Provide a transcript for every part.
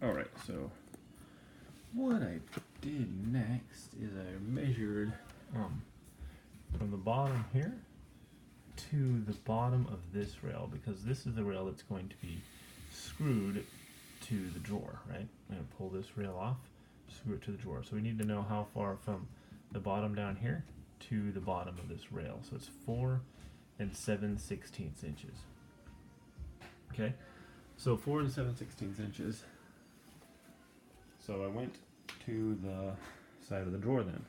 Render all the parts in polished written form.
Alright, so what I did next is I measured from the bottom here to the bottom of this rail, because this is the rail that's going to be screwed to the drawer, right? I'm going to pull this rail off, screw it to the drawer. So we need to know how far from the bottom down here to the bottom of this rail. So it's 4 7/16 inches. Okay, so 4 7/16 inches. So I went to the side of the drawer then,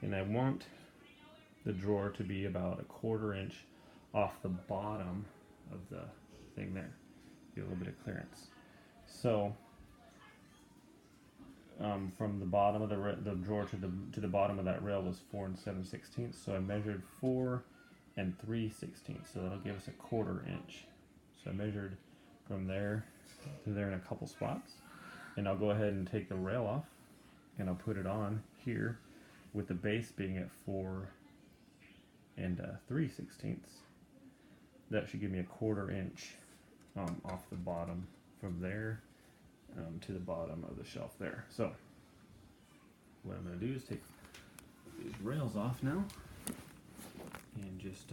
and I want the drawer to be about 1/4 inch off the bottom of the thing there. Get a little bit of clearance. So from the bottom of the drawer to the bottom of that rail was 4 7/16. So I measured 4 3/16. So that'll give us 1/4 inch. So I measured from there to there in a couple spots, and I'll go ahead and take the rail off, and I'll put it on here with the base being at 4 3/16. That should give me 1/4 inch off the bottom from there to the bottom of the shelf there. So what I'm going to do is take these rails off now and just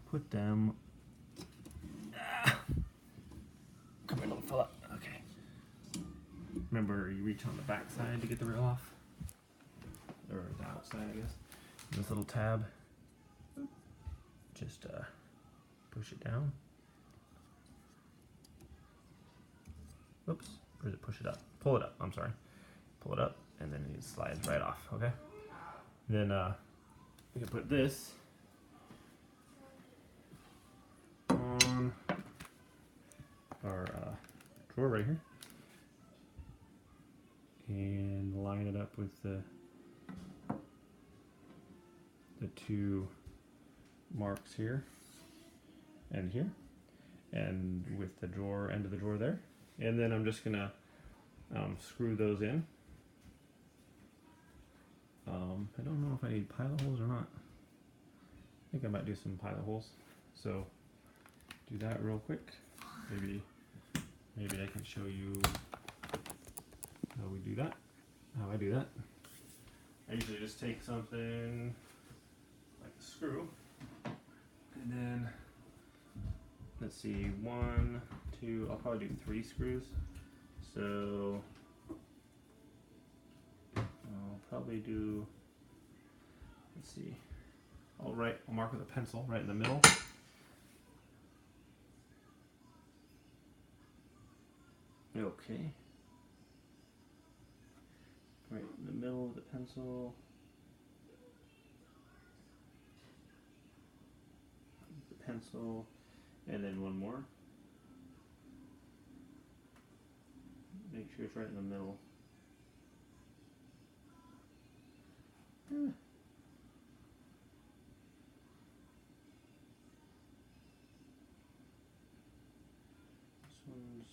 put them. Come here, little fella. Okay. Remember, you reach on the back side to get the rail off, or the outside, I guess. This little tab. Just push it down. Oops, or is it push it up? Pull it up, I'm sorry. Pull it up, and then it slides right off, okay? Then we can put this on our drawer right here, and line it up with the two marks here and here, and with the drawer end of the drawer there. And then I'm just gonna screw those in. I don't know if I need pilot holes or not. I think I might do some pilot holes. So do that real quick. Maybe I can show you how we do that. How I do that. I usually just take something like a screw, and then let's see, 1, 2, I'll probably do 3 screws. So I'll probably do, let's see, I'll mark with a pencil right in the middle. Okay. Right in the middle of the pencil. The pencil, and then one more. Make sure it's right in the middle. This one's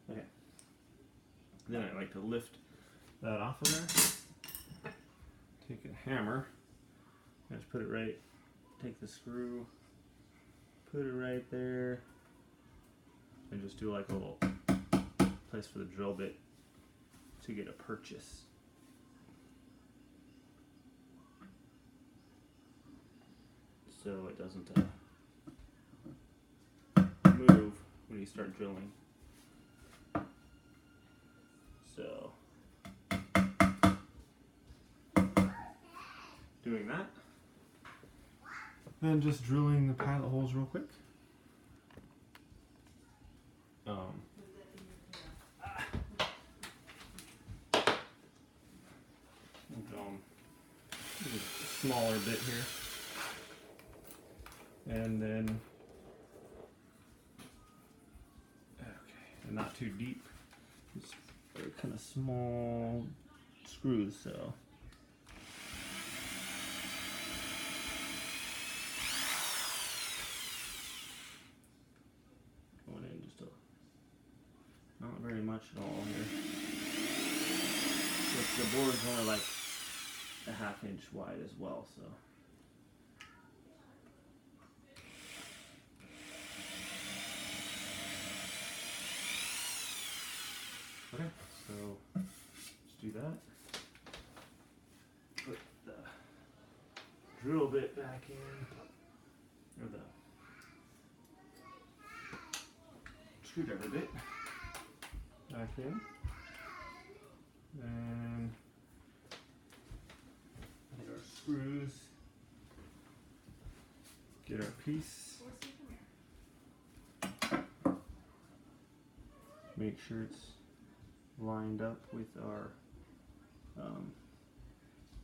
okay. Then I like to lift that off of there. Take a hammer. Just put it right. Take the screw. Put it right there. And just do like a little place for the drill bit to get a purchase. So it doesn't move when you start drilling. So doing that. Then just drilling the pilot holes real quick. A smaller bit here, and then and not too deep. Just kind of small screws, so. Going in just not very much at all here. The board's only like a 1/2 inch wide as well, so. So let's do that. Put the drill bit back in, or the screwdriver bit back in, and get our screws, get our piece, make sure it's lined up with our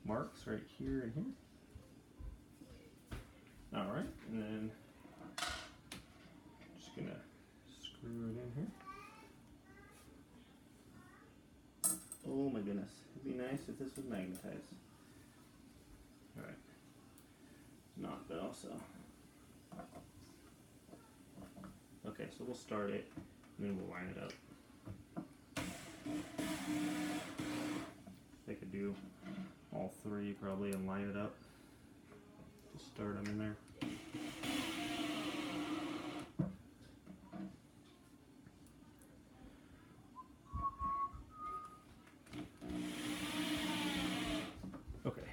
marks right here and here. Alright, and then just gonna screw it in here. Oh my goodness, it'd be nice if this was magnetized. Alright, not though, so. Okay, so we'll start it and then we'll line it up. I could do all three probably and line it up. Just start them in there. Okay.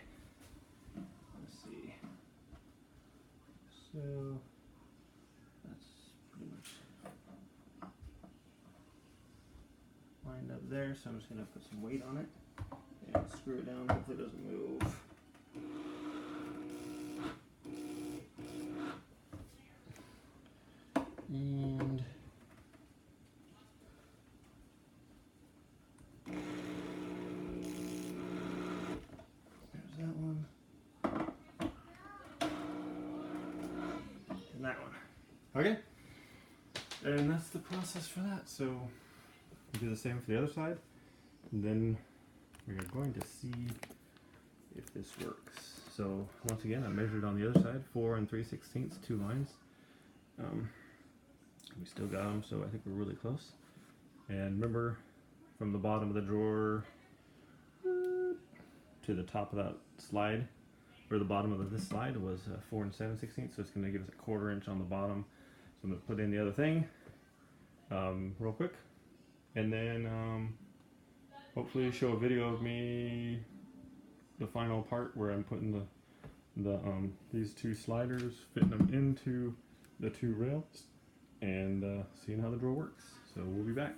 Let's see. So that's pretty much lined up there. So I'm just gonna put some weight on it and screw it down. Hopefully it doesn't move. And there's that one. And that one. Okay. And that's the process for that. So we do the same for the other side. And then we are going to see if this works. So once again, I measured on the other side, 4 3/16, 2 lines. We still got them, so I think we're really close. And remember, from the bottom of the drawer to the top of that slide, or the bottom of this slide was 4 7/16, so it's going to give us a 1/4 inch on the bottom. So I'm going to put in the other thing real quick, and then hopefully show a video of me, the final part where I'm putting these 2 sliders, fitting them into the 2 rails, and seeing how the drawer works. So we'll be back.